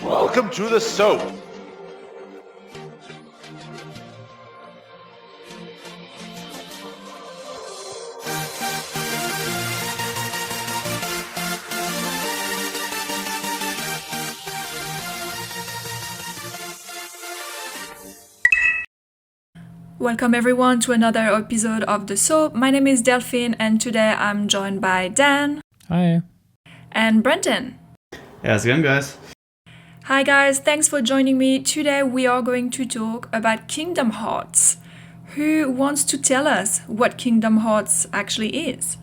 Welcome to the S.O.A.P. Welcome everyone to another episode of the S.O.A.P. My name is Delphine and today I'm joined by Dan. Hi. And Brenton. How's it going, guys? Hi guys, thanks for joining me. Today we are going to talk about Kingdom Hearts. Who wants to tell us what Kingdom Hearts actually is?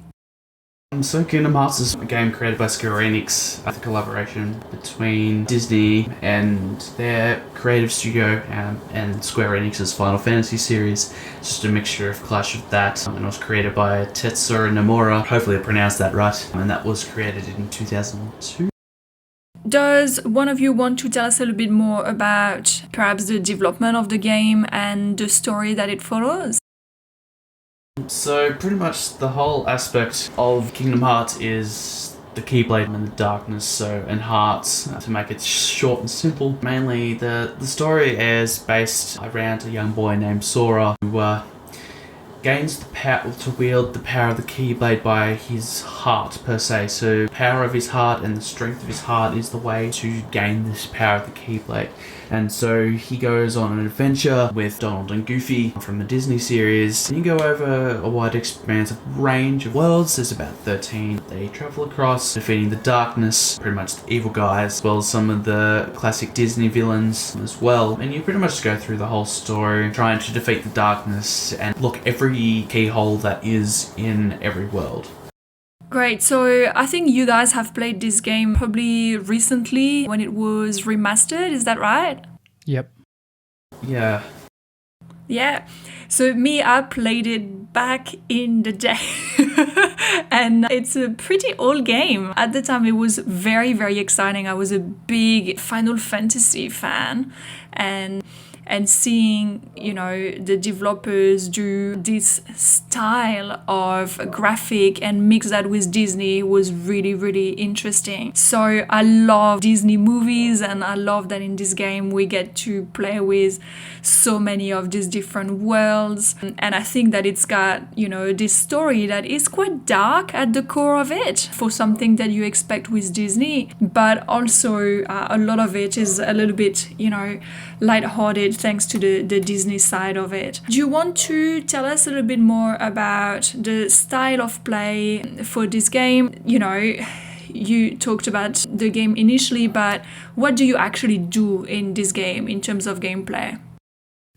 So Kingdom Hearts is a game created by Square Enix, a collaboration between Disney and their creative studio and Square Enix's Final Fantasy series. It's just a mixture of clash of that, and it was created by Tetsuya Nomura. Hopefully I pronounced that right. And that was created in 2002. Does one of you want to tell us a little bit more about perhaps the development of the game and the story that it follows? So pretty much the whole aspect of Kingdom Hearts is the Keyblade and the darkness, and hearts, to make it short and simple. Mainly the story is based around a young boy named Sora who gains the power to wield the power of the Keyblade by his heart per se. So the power of his heart and the strength of his heart is the way to gain this power of the Keyblade. And so he goes on an adventure with Donald and Goofy from the Disney series. And you go over a wide expansive range of worlds. There's about 13 they travel across, defeating the darkness, pretty much the evil guys, as well as some of the classic Disney villains as well. And you pretty much go through the whole story, trying to defeat the darkness and look every keyhole that is in every world. Great, so I think you guys have played this game probably recently when it was remastered, is that right? Yep. Yeah. Yeah, so I played it back in the day and it's a pretty old game. At the time it was very, very exciting. I was a big Final Fantasy fan and seeing, the developers do this style of graphic and mix that with Disney was really, really interesting. So I love Disney movies and I love that in this game we get to play with so many of these different worlds. And I think that it's got, this story that is quite dark at the core of it for something that you expect with Disney. But also a lot of it is a little bit, lighthearted thanks to the Disney side of it. Do you want to tell us a little bit more about the style of play for this game? You talked about the game initially, but what do you actually do in this game in terms of gameplay?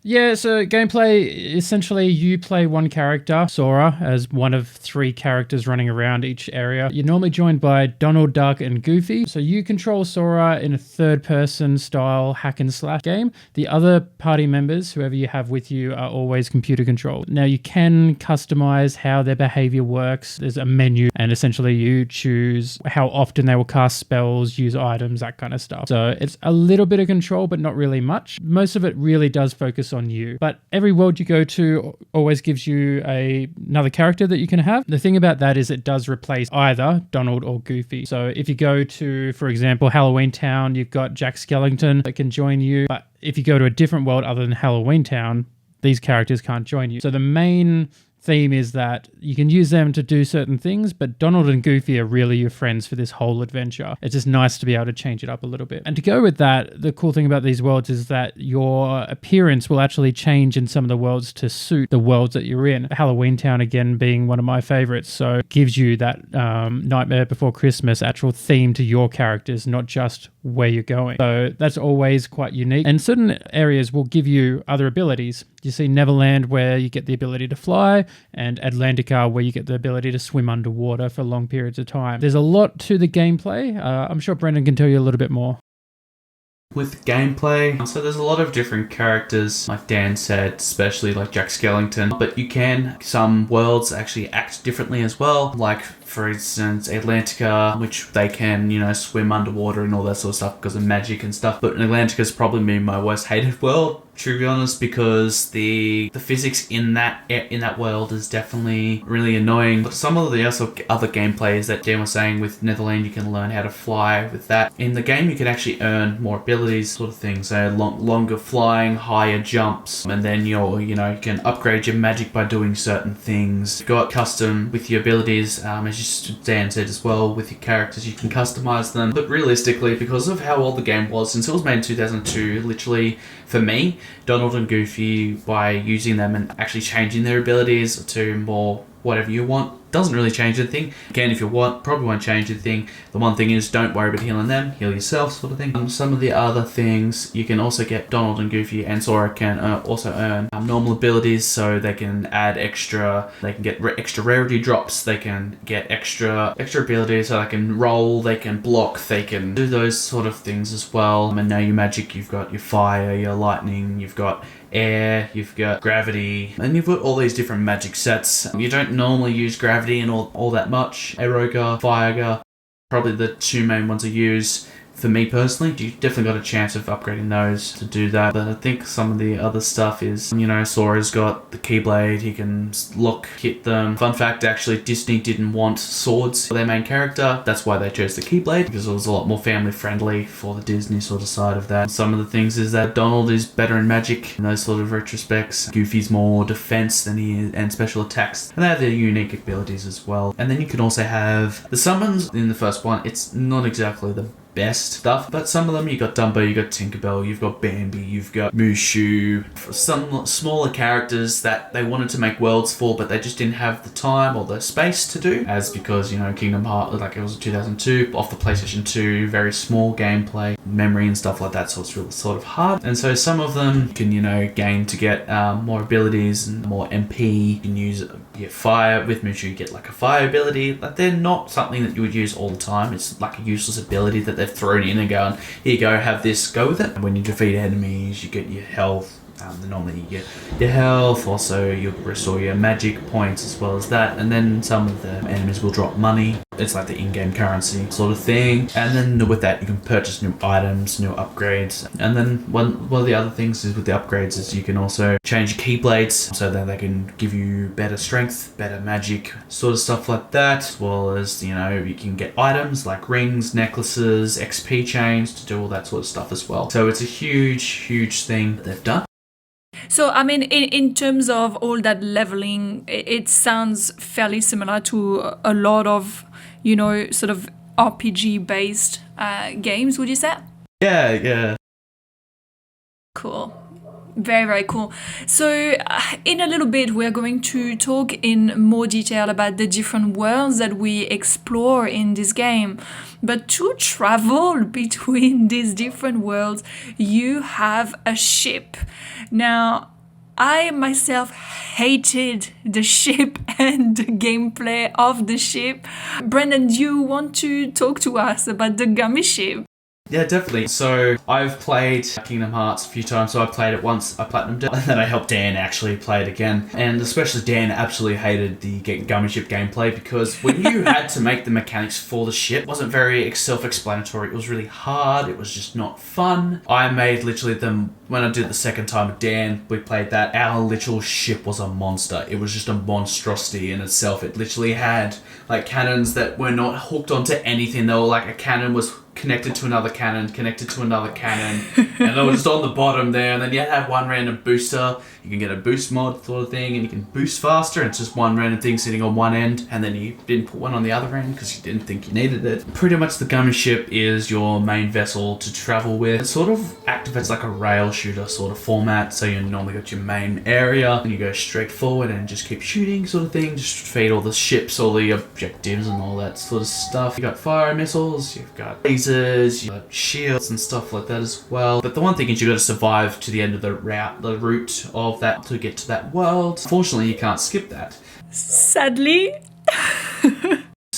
Yeah, so gameplay, essentially you play one character, Sora, as one of 3 characters running around each area. You're normally joined by Donald, Duck, and Goofy. So you control Sora in a third-person style hack and slash game. The other party members, whoever you have with you, are always computer controlled. Now you can customize how their behavior works. There's a menu, and essentially you choose how often they will cast spells, use items, that kind of stuff. So it's a little bit of control, but not really much. Most of it really does focus on you. But every world you go to always gives you another character that you can have. The thing about that is it does replace either Donald or Goofy. So if you go to, for example, Halloween Town, you've got Jack Skellington that can join you. But if you go to a different world other than Halloween Town, these characters can't join you. So the main theme is that you can use them to do certain things, but Donald and Goofy are really your friends for this whole adventure. It's just nice to be able to change it up a little bit. And to go with that, the cool thing about these worlds is that your appearance will actually change in some of the worlds to suit the worlds that you're in. Halloween Town, again, being one of my favorites, so it gives you that Nightmare Before Christmas actual theme to your characters, not just where you're going. So that's always quite unique. And certain areas will give you other abilities. You see Neverland, where you get the ability to fly, and Atlantica, where you get the ability to swim underwater for long periods of time. There's a lot to the gameplay. I'm sure Brendan can tell you a little bit more. With gameplay, so there's a lot of different characters, like Dan said, especially like Jack Skellington, but some worlds actually act differently as well, like for instance Atlantica, which they can, swim underwater and all that sort of stuff because of magic and stuff, but Atlantica's probably been my worst hated world, to be honest, because the physics in that world is definitely really annoying. But some of the other gameplay is that Dan was saying with Netherland, you can learn how to fly with that. In the game, you can actually earn more abilities, sort of things. So longer flying, higher jumps, and then you can upgrade your magic by doing certain things. You've got custom with your abilities, as Dan said as well, with your characters, you can customize them. But realistically, because of how old the game was, since it was made in 2002, literally for me, Donald and Goofy, by using them and actually changing their abilities to more whatever you want, doesn't really change anything. Again, if you want, probably won't change anything. The one thing is, don't worry about healing them, heal yourself, sort of thing. Some of the other things, you can also get Donald and Goofy and Sora can also earn normal abilities, so they can add they can get extra rarity drops, they can get extra abilities, so they can roll, they can block, they can do those sort of things as well. And now your magic, you've got your fire, your lightning, you've got air, you've got gravity, and you've got all these different magic sets. You don't normally use gravity and all that much. Aeroga, Firegar, probably the two main ones I use. For me personally, you definitely got a chance of upgrading those to do that. But I think some of the other stuff is, Sora's got the Keyblade, he can hit them. Fun fact, actually, Disney didn't want swords for their main character. That's why they chose the Keyblade, because it was a lot more family friendly for the Disney sort of side of that. Some of the things is that Donald is better in magic in those sort of retrospects. Goofy's more defense than he is, and special attacks. And they have their unique abilities as well. And then you can also have the summons in the first one. It's not exactly the best stuff, but some of them, you got Dumbo, you got Tinkerbell, you've got Bambi, you've got Mushu, some smaller characters that they wanted to make worlds for, but they just didn't have the time or the space to do, as because Kingdom Hearts, like it was 2002 off the PlayStation 2, very small gameplay, memory and stuff like that, so it's really sort of hard. And so some of them you can gain to get more abilities and more MP. You can use fire with Mushu, you get like a fire ability, but they're not something that you would use all the time. It's like a useless ability that they've thrown in and going, here you go, have this, go with it. And when you defeat enemies, you get your health. Normally you get your health, also you'll restore your magic points as well as that, and then some of the enemies will drop money. It's like the in-game currency sort of thing, and then with that you can purchase new items, new upgrades. And then one of the other things is with the upgrades is you can also change your Keyblades so that they can give you better strength, better magic, sort of stuff like that, as well as you can get items like rings, necklaces, XP chains to do all that sort of stuff as well. So it's a huge thing that they've done. So, I mean, in terms of all that leveling, it sounds fairly similar to a lot of, sort of RPG-based games, would you say? Yeah. Cool. Very, very cool. So in a little bit, we're going to talk in more detail about the different worlds that we explore in this game. But to travel between these different worlds, you have a ship. Now, I myself hated the ship and the gameplay of the ship. Brendan, do you want to talk to us about the gummy ship? Yeah, definitely. So I've played Kingdom Hearts a few times. So I played it once, I platinumed it, and then I helped Dan actually play it again. And especially Dan absolutely hated the gummy ship gameplay, because when you had to make the mechanics for the ship, it wasn't very self-explanatory. It was really hard. It was just not fun. I made literally when I did the second time with Dan, we played that. Our literal ship was a monster. It was just a monstrosity in itself. It literally had like cannons that were not hooked onto anything. They were like a cannon was connected to another cannon, and it was just on the bottom there, and then you have one random booster. You can get a boost mod sort of thing, and you can boost faster, and it's just one random thing sitting on one end, and then you didn't put one on the other end because you didn't think you needed it. Pretty much the gummy ship is your main vessel to travel with. It sort of activates like a rail shooter sort of format, so you normally got your main area, and you go straight forward and just keep shooting sort of thing, just feed all the ships, all the objectives and all that sort of stuff. You got fire missiles, you've got lasers, you got shields and stuff like that as well. But the one thing is you got to survive to the end of the route of that to get to that world. Fortunately, you can't skip that. Sadly.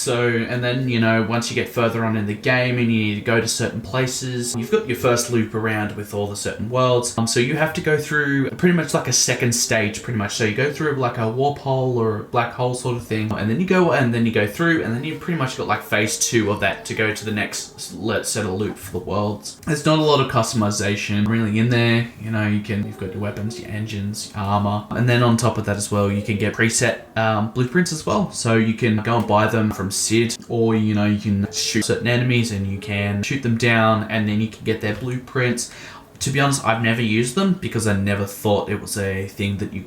So, and then, you know, once you get further on in the game and you need to go to certain places, you've got your first loop around with all the certain worlds. So you have to go through pretty much like a second stage, pretty much. So you go through like a warp hole or a black hole sort of thing, and then you go through, and then you pretty much got like phase 2 of that to go to the next set of loop for the worlds. There's not a lot of customization really in there. You know, you've got your weapons, your engines, your armor, and then on top of that as well, you can get preset blueprints as well. So you can go and buy them from Sid, or you know, you can shoot certain enemies and you can shoot them down, and then you can get their blueprints. To be honest, I've never used them because I never thought it was a thing that you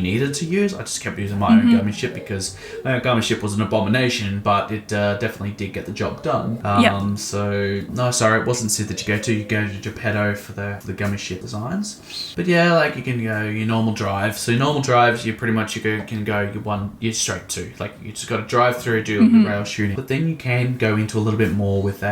needed to use. I just kept using my own gummy ship because my own gummy ship was an abomination, but it definitely did get the job done. So, no, sorry, it wasn't Sid that you go to. You go to Geppetto for the gummy ship designs. But yeah, like you can go your normal drive. So your normal drives, you pretty much you're straight to. Like you just got to drive through, do your rail shooting. But then you can go into a little bit more with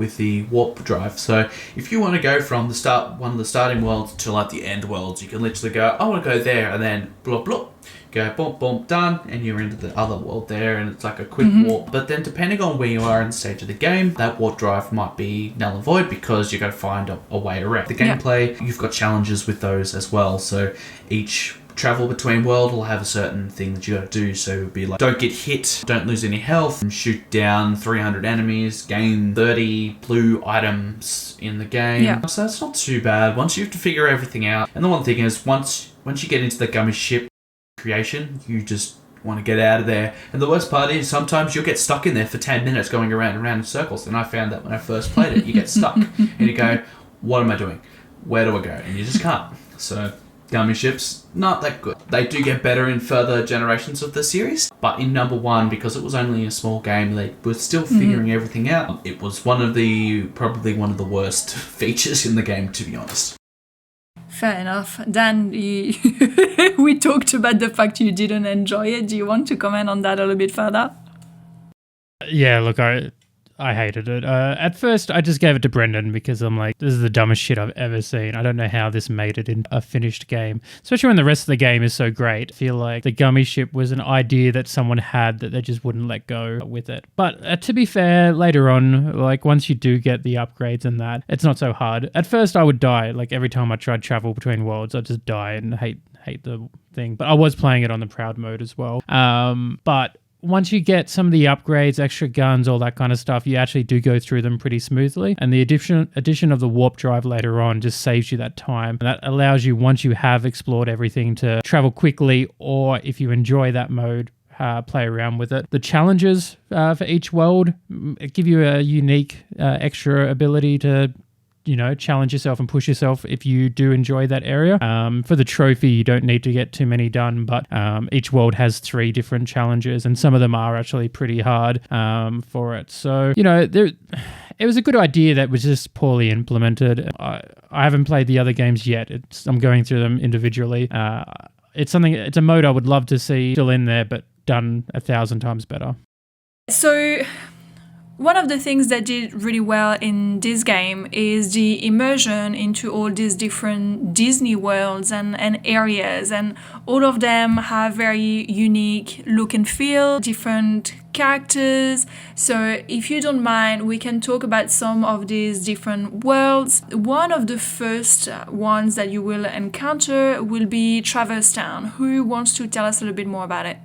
with the warp drive. So if you want to go from one of the starting worlds to like the end worlds, you can literally go, I want to go there, and then blah blah, go boom boom, done, and you're into the other world there, and it's like a quick warp. But then depending on where you are in the stage of the game, that warp drive might be null and void because you got to find a way around. The gameplay, you've got challenges with those as well. So each travel between world will have a certain thing that you got to do. So it would be like, don't get hit, don't lose any health, shoot down 300 enemies, gain 30 blue items in the game. So that's not too bad once you have to figure everything out. And the one thing is, once you get into the gummy ship creation, you just want to get out of there. And the worst part is sometimes you'll get stuck in there for 10 minutes going around and around in circles. And I found that when I first played it, you get stuck and you go, what am I doing? Where do I go? And you just can't. So gummy ships, not that good. They do get better in further generations of the series, but in number 1, because it was only a small game, they were still figuring everything out. It was probably one of the worst features in the game, to be honest. Fair enough. Dan, we talked about the fact you didn't enjoy it. Do you want to comment on that a little bit further? Yeah, look, I hated it. At first, I just gave it to Brendan because I'm like, this is the dumbest shit I've ever seen. I don't know how this made it in a finished game, especially when the rest of the game is so great. I feel like the gummy ship was an idea that someone had that they just wouldn't let go with it. But to be fair, later on, like once you do get the upgrades and that, it's not so hard. At first, I would die. Like every time I tried travel between worlds, I'd just die and hate the thing. But I was playing it on the proud mode as well. But once you get some of the upgrades, extra guns, all that kind of stuff, you actually do go through them pretty smoothly. And the addition of the warp drive later on just saves you that time. And that allows you, once you have explored everything, to travel quickly, or if you enjoy that mode, play around with it. The challenges for each world give you a unique extra ability to challenge yourself and push yourself if you do enjoy that area. For the trophy, you don't need to get too many done, but each world has 3 different challenges, and some of them are actually pretty hard for it. So, it was a good idea that was just poorly implemented. I haven't played the other games yet. I'm going through them individually. It's a mode I would love to see still in there, but done 1,000 times better. So one of the things that did really well in this game is the immersion into all these different Disney worlds and areas, and all of them have very unique look and feel, different characters. So if you don't mind, we can talk about some of these different worlds. One of the first ones that you will encounter will be Traverse Town. Who wants to tell us a little bit more about it?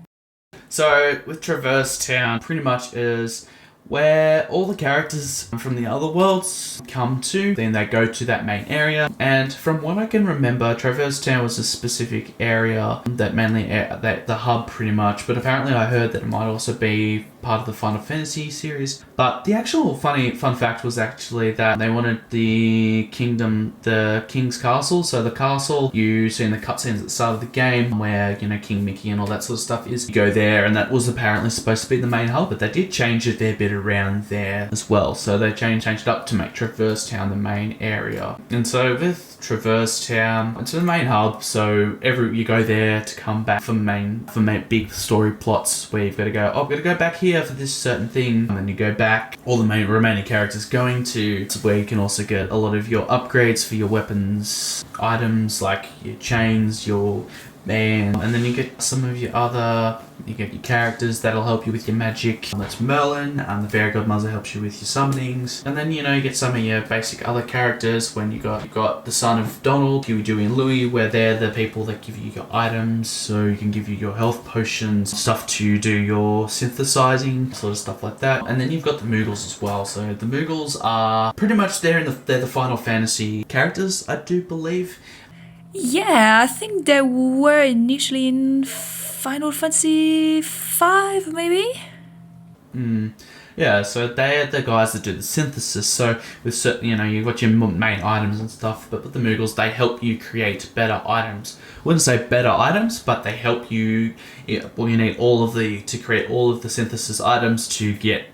So with Traverse Town, pretty much is where all the characters from the other worlds come to. Then they go to that main area. And from what I can remember, Traverse Town was a specific area that the hub pretty much. But apparently I heard that it might also be part of the Final Fantasy series. But the actual fun fact was actually that they wanted the King's Castle. So the castle you see in the cutscenes at the start of the game, where King Mickey and all that sort of stuff is. You go there, and that was apparently supposed to be the main hub, but they did change a fair bit around there as well. So they changed it up to make Traverse Town the main area. And so with Traverse Town, it's the main hub. So you go there to come back for main big story plots, where you've got to go, I've got to go back here for this certain thing, and then you go back. All the remaining characters going to where you can also get a lot of your upgrades for your weapons, items like your chains, your And then you get some of your other, you get your characters that'll help you with your magic. That's Merlin, and the Fairy Godmother helps you with your summonings. And then, you get some of your basic other characters when you got the son of Donald, Huey, Dewey, and Louie, where they're the people that give you your items, so you can give you your health potions, stuff to do your synthesizing, sort of stuff like that. And then you've got the Moogles as well. So the Moogles are pretty much they're the Final Fantasy characters, I do believe. Yeah, I think they were initially in Final Fantasy V, maybe? Yeah, so they're the guys that do the synthesis. So with certain, you've got your main items and stuff, but with the Moogles, they help you create better items. I wouldn't say better items, but they help you. Well, you need to create all of the synthesis items to get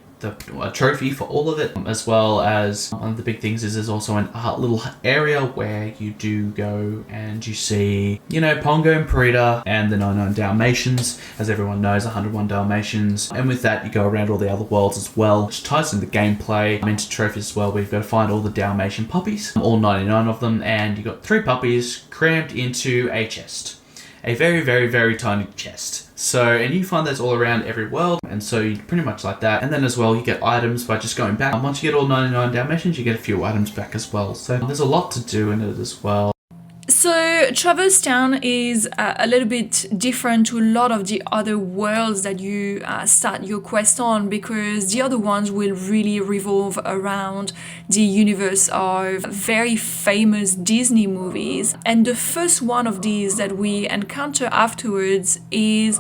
a trophy for all of it, as well as one of the big things is there's also a little area where you do go and you see, Pongo and Perdita and the 99 Dalmatians, as everyone knows, 101 Dalmatians, and with that you go around all the other worlds as well, which ties into the gameplay, into trophies as well, where you've got to find all the Dalmatian puppies, all 99 of them, and you've got 3 puppies crammed into a chest. A very, very, very tiny chest. So, and you find those all around every world, and so you pretty much like that. And then as well, you get items by just going back. And once you get all 99 Dalmatians, you get a few items back as well. So there's a lot to do in it as well. So Traverse Town is a little bit different to a lot of the other worlds that you start your quest on, because the other ones will really revolve around the universe of very famous Disney movies. And the first one of these that we encounter afterwards is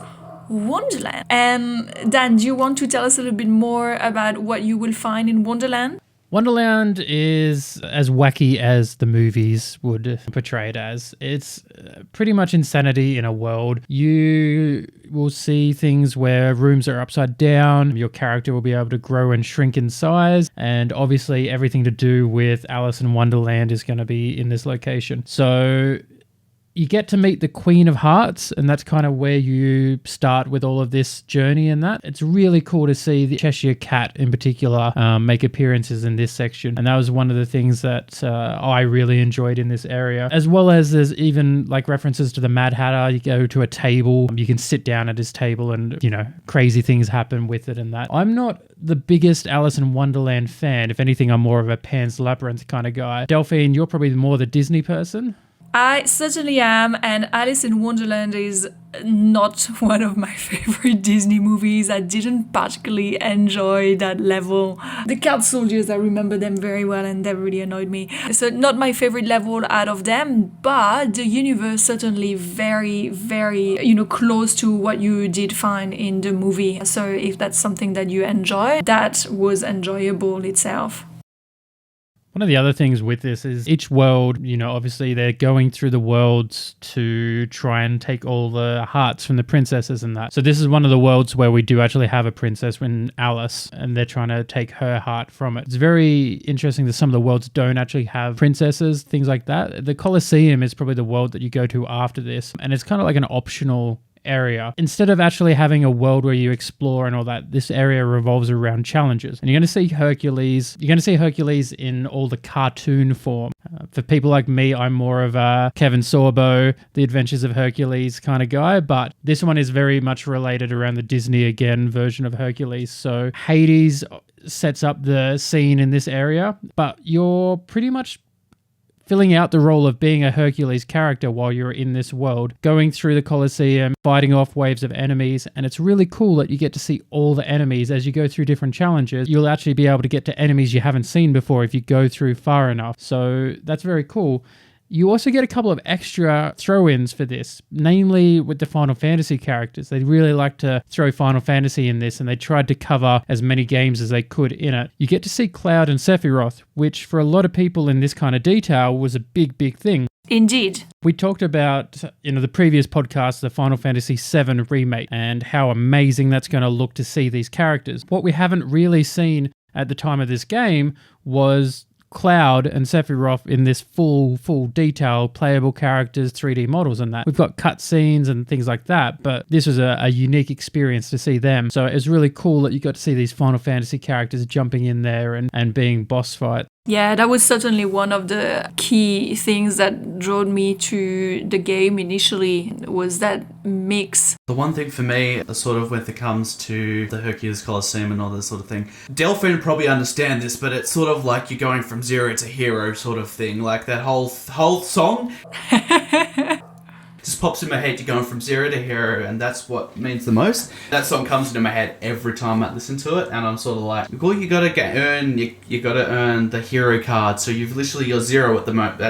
Wonderland. And Dan, do you want to tell us a little bit more about what you will find in Wonderland? Wonderland is as wacky as the movies would portray it as. It's pretty much insanity in a world. You will see things where rooms are upside down. Your character will be able to grow and shrink in size. And obviously everything to do with Alice in Wonderland is going to be in this location. So you get to meet the Queen of Hearts, and that's kind of where you start with all of this journey and that. It's really cool to see the Cheshire Cat in particular make appearances in this section. And that was one of the things that I really enjoyed in this area. As well as there's even like references to the Mad Hatter. You go to a table, you can sit down at his table and, crazy things happen with it and that. I'm not the biggest Alice in Wonderland fan. If anything, I'm more of a Pan's Labyrinth kind of guy. Delphine, you're probably more the Disney person. I certainly am, and Alice in Wonderland is not one of my favorite Disney movies. I didn't particularly enjoy that level. The Cat Soldiers, I remember them very well, and they really annoyed me. So not my favorite level out of them, but the universe certainly very, very, close to what you did find in the movie. So if that's something that you enjoy, that was enjoyable itself. One of the other things with this is each world, obviously they're going through the worlds to try and take all the hearts from the princesses and that. So this is one of the worlds where we do actually have a princess in Alice, and they're trying to take her heart from it. It's very interesting that some of the worlds don't actually have princesses, things like that. The Colosseum is probably the world that you go to after this, and it's kind of like an optional area. Instead of actually having a world where you explore and all that, this area revolves around challenges. And you're going to see Hercules. You're going to see Hercules in all the cartoon form. For people like me, I'm more of a Kevin Sorbo, The Adventures of Hercules kind of guy, but this one is very much related around the Disney again version of Hercules. So Hades sets up the scene in this area, but you're pretty much filling out the role of being a Hercules character while you're in this world, going through the Colosseum, fighting off waves of enemies, and it's really cool that you get to see all the enemies as you go through different challenges. You'll actually be able to get to enemies you haven't seen before if you go through far enough, so that's very cool. You also get a couple of extra throw-ins for this, namely with the Final Fantasy characters. They really like to throw Final Fantasy in this, and they tried to cover as many games as they could in it. You get to see Cloud and Sephiroth, which for a lot of people in this kind of detail was a big, big thing. Indeed. We talked about, the previous podcast, the Final Fantasy VII remake, and how amazing that's going to look to see these characters. What we haven't really seen at the time of this game was Cloud and Sephiroth in this full detail, playable characters, 3D models and that. We've got cutscenes and things like that, but this was a unique experience to see them. So it was really cool that you got to see these Final Fantasy characters jumping in there and being boss fight. Yeah, that was certainly one of the key things that drew me to the game initially, was that mix. The one thing for me, sort of when it comes to the Hercules Coliseum and all this sort of thing, Delphine probably understand this, but it's sort of like you're going from zero to hero sort of thing, like that whole song. Just pops in my head, you're going from zero to hero, and that's what means the most. That song comes into my head every time I listen to it, and I'm sort of like, well, you gotta earn the hero card. So you've literally, you're zero at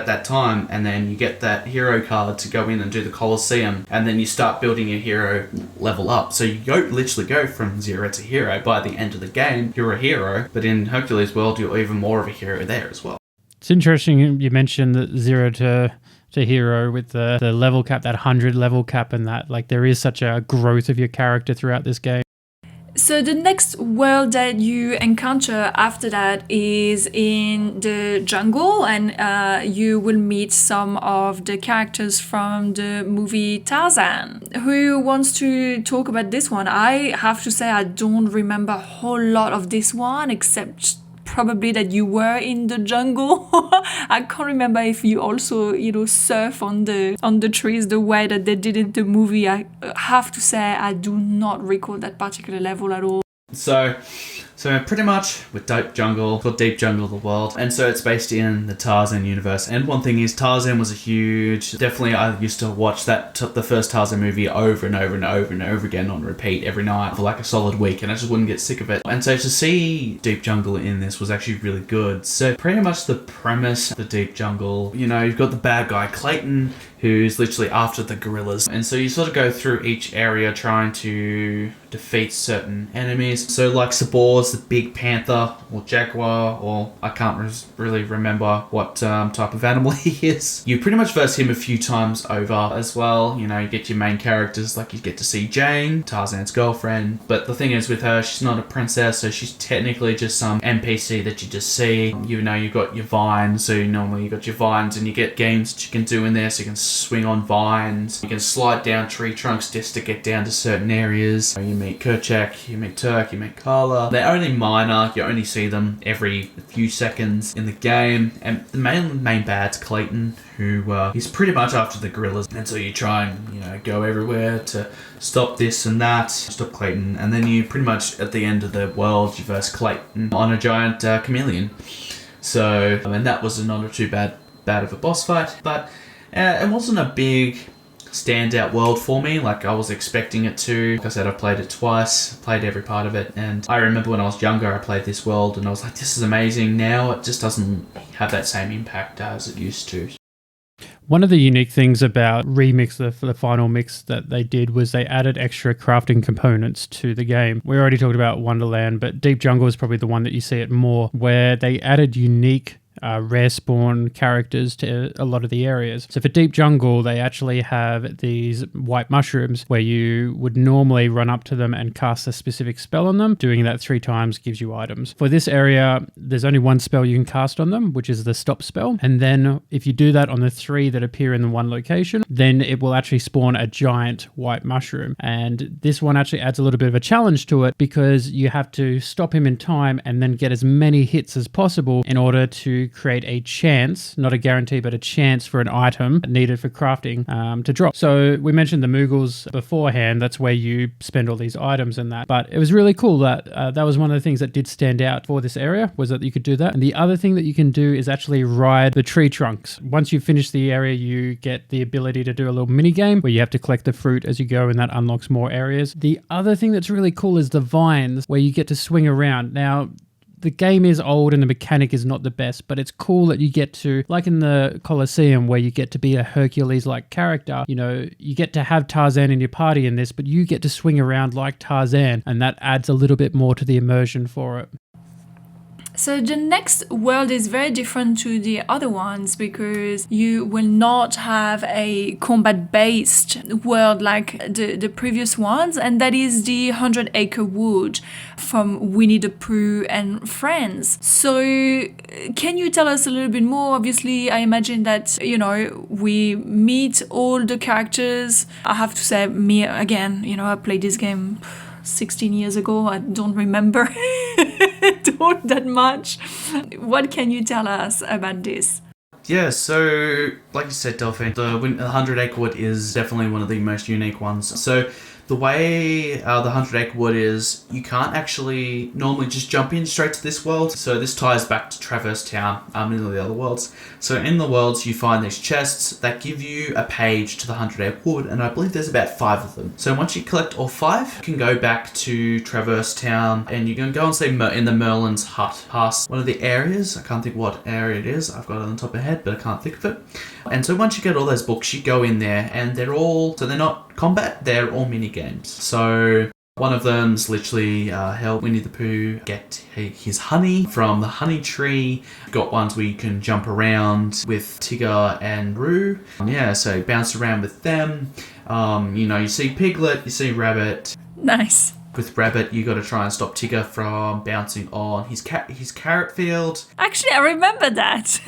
that time, and then you get that hero card to go in and do the Colosseum, and then you start building your hero level up. So you literally go from zero to hero. By the end of the game, you're a hero, but in Hercules World, you're even more of a hero there as well. It's interesting you mentioned that zero to hero with the level cap, that 100 level cap, and that like there is such a growth of your character throughout this game. So the next world that you encounter after that is in the jungle, and you will meet some of the characters from the movie Tarzan. Who wants to talk about this one? I have to say I don't remember a whole lot of this one, except probably that you were in the jungle. I can't remember if you also, surf on the trees the way that they did in the movie. I have to say I do not recall that particular level at all. So pretty much with Deep Jungle, called Deep Jungle the World, and so it's based in the Tarzan universe. And one thing is, Tarzan was a huge, definitely I used to watch the first Tarzan movie over and over and over and over again on repeat every night for like a solid week, and I just wouldn't get sick of it. And so to see Deep Jungle in this was actually really good. So pretty much the premise of the Deep Jungle, you've got the bad guy Clayton, who's literally after the gorillas. And so you sort of go through each area trying to defeat certain enemies. So like Sabor's the big panther or jaguar, or I can't really remember what type of animal he is. You pretty much verse him a few times over as well. You get your main characters, like you get to see Jane, Tarzan's girlfriend. But the thing is with her, she's not a princess, so she's technically just some NPC that you just see. You've got your vines, so normally you got your vines, and you get games that you can do in there, so you can swing on vines, you can slide down tree trunks just to get down to certain areas. You meet Kerchak, you meet Turk, you meet Carla. They're only minor, you only see them every few seconds in the game. And the main bad's Clayton, who he's pretty much after the gorillas, and so you try and go everywhere to stop this and that, stop Clayton, and then you pretty much at the end of the world you verse Clayton on a giant chameleon. So and that was not too bad of a boss fight, but it wasn't a big standout world for me like I was expecting it to. Like I said, I played it twice, played every part of it, and I remember when I was younger I played this world and I was like, this is amazing. Now it just doesn't have that same impact as it used to. One of the unique things about Remix, the final mix that they did, was they added extra crafting components to the game. We already talked about Wonderland, but Deep Jungle is probably the one that you see it more, where they added unique rare spawn characters to a lot of the areas. So for Deep Jungle, they actually have these white mushrooms where you would normally run up to them and cast a specific spell on them. Doing that 3 times gives you items. For this area, there's only one spell you can cast on them, which is the stop spell. And then if you do that on the 3 that appear in the one location, then it will actually spawn a giant white mushroom. And this one actually adds a little bit of a challenge to it, because you have to stop him in time and then get as many hits as possible in order to create a chance, not a guarantee, but a chance for an item needed for crafting to drop. So we mentioned the Moogles beforehand. That's where you spend all these items and that. But it was really cool that that was one of the things that did stand out for this area, was that you could do that. And the other thing that you can do is actually ride the tree trunks. Once you finish the area, you get the ability to do a little mini game where you have to collect the fruit as you go, and that unlocks more areas. The other thing that's really cool is the vines, where you get to swing around. Now, the game is old and the mechanic is not the best, but it's cool that you get to, like in the Colosseum, where you get to be a Hercules-like character. You get to have Tarzan in your party in this, but you get to swing around like Tarzan, and that adds a little bit more to the immersion for it. So the next world is very different to the other ones, because you will not have a combat-based world like the previous ones, and that is the 100-Acre Wood from Winnie the Pooh and Friends. So can you tell us a little bit more? Obviously, I imagine that, we meet all the characters. I have to say, me, again, I played this game 16 years ago. I don't remember thought that much. What can you tell us about this? Yeah, so like you said, Delphine, the 100 Acre Wood is definitely one of the most unique ones. So the way the 100 Acre Wood is, you can't actually normally just jump in straight to this world. So this ties back to Traverse Town and the other worlds. So in the worlds, you find these chests that give you a page to the 100 Acre Wood, and I believe there's about 5 of them. So once you collect all 5, you can go back to Traverse Town, and you can go and say in the Merlin's hut, past one of the areas. I can't think what area it is. I've got it on the top of my head, but I can't think of it. And so once you get all those books, you go in there, and they're not combat, they're all mini games. So one of them's literally help Winnie the Pooh get his honey from the honey tree. You've got ones where you can jump around with Tigger and Roo. So bounce around with them. You see Piglet, you see Rabbit. Nice. With Rabbit, you got to try and stop Tigger from bouncing on his carrot field. Actually, I remember that.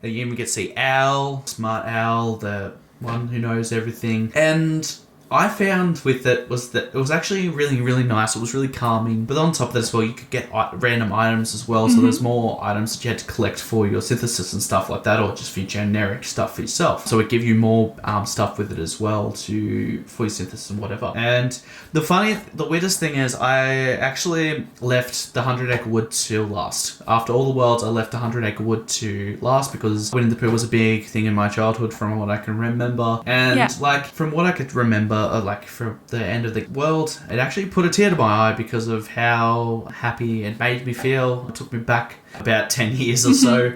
You even get to see Owl, Smart Owl, the one who knows everything. And I found with it was that it was actually really, really nice. It was really calming. But on top of that as well, you could get random items as well. So there's more items that you had to collect for your synthesis and stuff like that, or just for your generic stuff for yourself. So it give you more stuff with it as well for your synthesis and whatever. And the weirdest thing is I actually left the 100 Acre Wood to last. After all the worlds, I left the 100 Acre Wood to last because Winnie the Pooh was a big thing in my childhood from what I can remember. And from what I could remember, from the end of the world, it actually put a tear to my eye because of how happy it made me feel. It took me back about 10 years or so,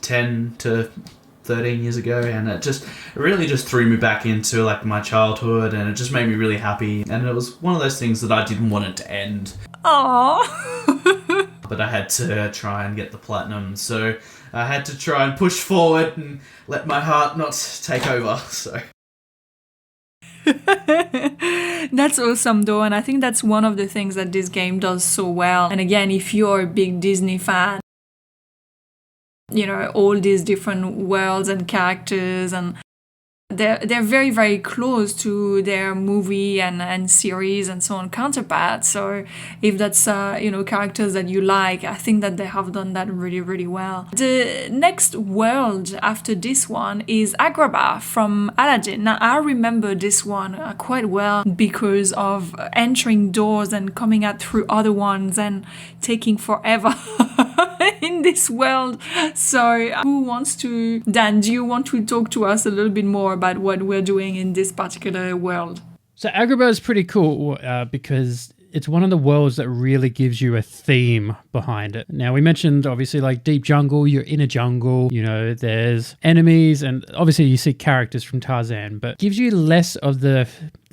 10 to 13 years ago, and it really just threw me back into my childhood, and it just made me really happy. And it was one of those things that I didn't want it to end. Aww. But I had to try and get the platinum, so I had to try and push forward and let my heart not take over. So that's awesome though, and I think that's one of the things that this game does so well. And again, if you're a big Disney fan, all these different worlds and characters, and they're very, very close to their movie and series and so on counterparts. So if that's characters that you like, I think that they have done that really, really well. The next world after this one is Agrabah from Aladdin. Now I remember this one quite well because of entering doors and coming out through other ones and taking forever in this world. So Dan, do you want to talk to us a little bit more about what we're doing in this particular world? So Agrabah is pretty cool because it's one of the worlds that really gives you a theme behind it. Now, we mentioned obviously deep jungle, you're in a jungle, there's enemies, and obviously you see characters from Tarzan, but gives you less of the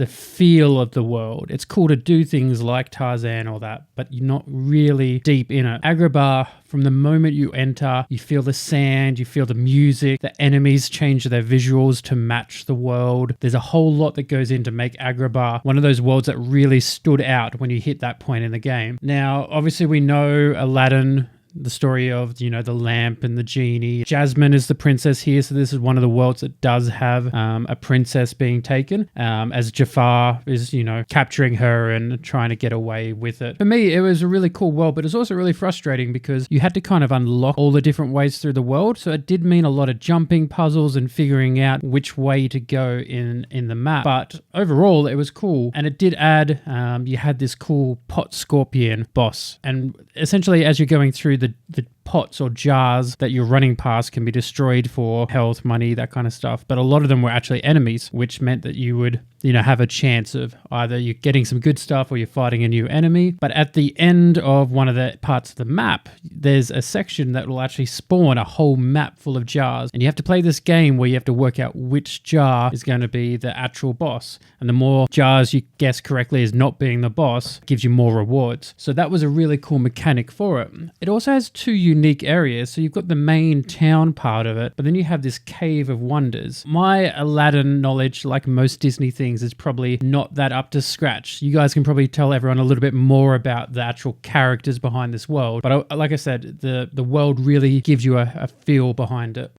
feel of the world. It's cool to do things like Tarzan or that, but you're not really deep in it. Agrabah, from the moment you enter, you feel the sand, you feel the music, the enemies change their visuals to match the world. There's a whole lot that goes in to make Agrabah one of those worlds that really stood out when you hit that point in the game. Now, obviously we know Aladdin, the story of, the lamp and the genie. Jasmine is the princess here, so this is one of the worlds that does have a princess being taken, as Jafar is, capturing her and trying to get away with it. For me, it was a really cool world, but it's also really frustrating because you had to kind of unlock all the different ways through the world, so it did mean a lot of jumping puzzles and figuring out which way to go in the map. But overall, it was cool, and it did add, you had this cool pot scorpion boss, and essentially as you're going through the pots or jars that you're running past can be destroyed for health, money, that kind of stuff. But a lot of them were actually enemies, which meant that you would, have a chance of either you're getting some good stuff or you're fighting a new enemy. But at the end of one of the parts of the map, there's a section that will actually spawn a whole map full of jars. And you have to play this game where you have to work out which jar is going to be the actual boss. And the more jars you guess correctly as not being the boss, gives you more rewards. So that was a really cool mechanic for it. It also has two unique areas. So you've got the main town part of it, but then you have this cave of wonders. My Aladdin knowledge, like most Disney things, is probably not that up to scratch. You guys can probably tell everyone a little bit more about the actual characters behind this world. But like I said, the world really gives you a feel behind it.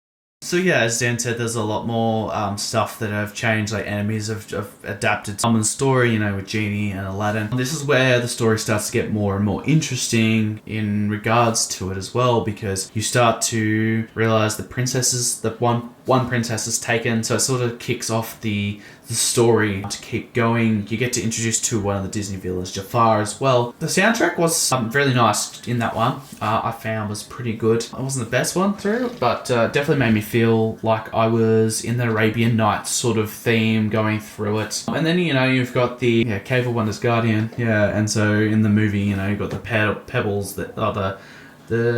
So yeah, as Dan said, there's a lot more stuff that have changed, like enemies have adapted some of the story, with Genie and Aladdin. This is where the story starts to get more and more interesting in regards to it as well, because you start to realize the princesses, that one princess is taken, so it sort of kicks off the story to keep going. You get to introduce to one of the Disney villains, Jafar, as well. The soundtrack was really nice in that one. I found was pretty good. It wasn't the best one through, but definitely made me feel like I was in the Arabian Nights sort of theme going through it. And then, you've got the Cave of Wonders Guardian. Yeah, and so in the movie, you've got the pebbles that are the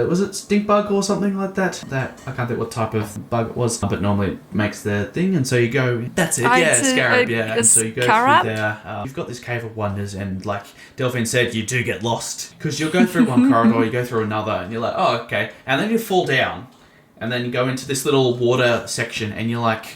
was it stink bug or something like that? That I can't think what type of bug it was, but normally it makes the thing, and so you go. That's it, scarab, And so you go through there. You've got this Cave of Wonders, and like Delphine said, you do get lost because you'll go through one corridor, you go through another, and you're like, oh okay, and then you fall down, and then you go into this little water section, and you're like,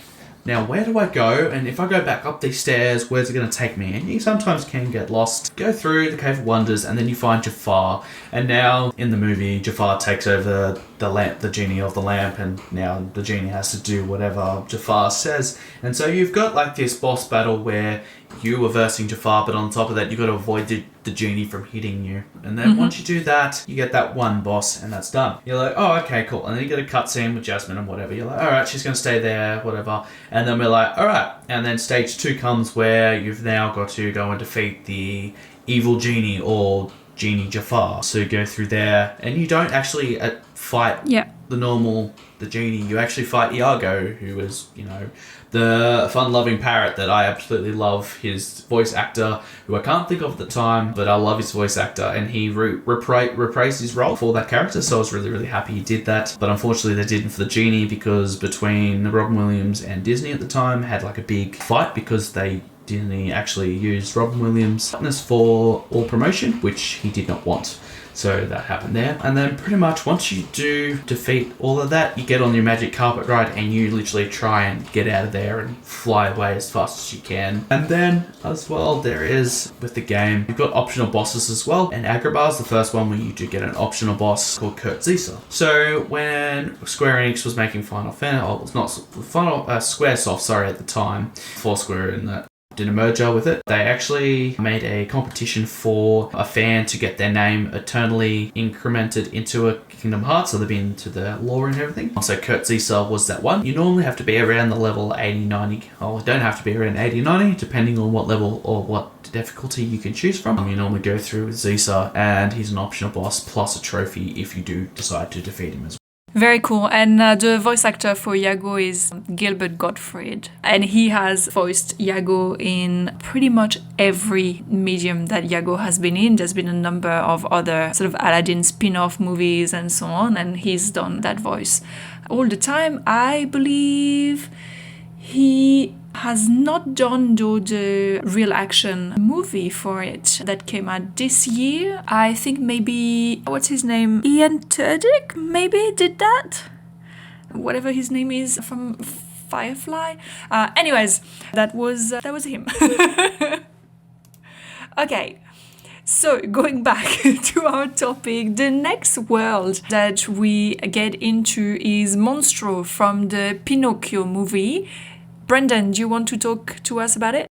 now where do I go? And if I go back up these stairs, where's it going to take me? And you sometimes can get lost. Go through the Cave of Wonders, and then you find Jafar. And now in the movie, Jafar takes over the genie of the lamp, and now the genie has to do whatever Jafar says. And so you've got like this boss battle where you are versing Jafar, but on top of that, you've got to avoid the genie from hitting you. And then once you do that, you get that one boss, and that's done. You're like, oh, okay, cool. And then you get a cutscene with Jasmine and whatever. You're like, all right, she's going to stay there, whatever. And then we're like, all right. And then stage 2 comes where you've now got to go and defeat the evil genie or Genie Jafar. So you go through there, and you don't actually fight the genie. You actually fight Iago, who is, the fun-loving parrot that I absolutely love. His voice actor, who I can't think of at the time, but I love his voice actor, and he reprised his role for that character, so I was really, really happy he did that. But unfortunately, they didn't for the genie, because between Robin Williams and Disney at the time had like a big fight, because they Disney actually used Robin Williams' for all promotion, which he did not want. So that happened there. And then pretty much once you do defeat all of that, you get on your magic carpet ride, and you literally try and get out of there and fly away as fast as you can. And then as well, there is, with the game, you've got optional bosses as well. And Agrabah is the first one where you do get an optional boss called Kurt Zisa. So when Square Enix was making Final Fantasy, it's not Squaresoft, sorry, at the time, Foursquare in that did a merger with it. They actually made a competition for a fan to get their name eternally incremented into a Kingdom Hearts, so they've been to the lore and everything. So Kurt Zisa was that one. You normally have to be around the level 80, 90, or don't have to be around 80, 90, depending on what level or what difficulty you can choose from. You normally go through with Zisa, and he's an optional boss plus a trophy if you do decide to defeat him as well. Very cool. And the voice actor for Iago is Gilbert Gottfried. And he has voiced Iago in pretty much every medium that Iago has been in. There's been a number of other sort of Aladdin spin-off movies and so on, and he's done that voice all the time. I believe he has not done the real action movie for it that came out this year. I think maybe, what's his name? Ian Turdick maybe did that? Whatever his name is from Firefly. Anyways, that was him. Okay. So, going back to our topic, the next world that we get into is Monstro from the Pinocchio movie. Brendan, do you want to talk to us about it?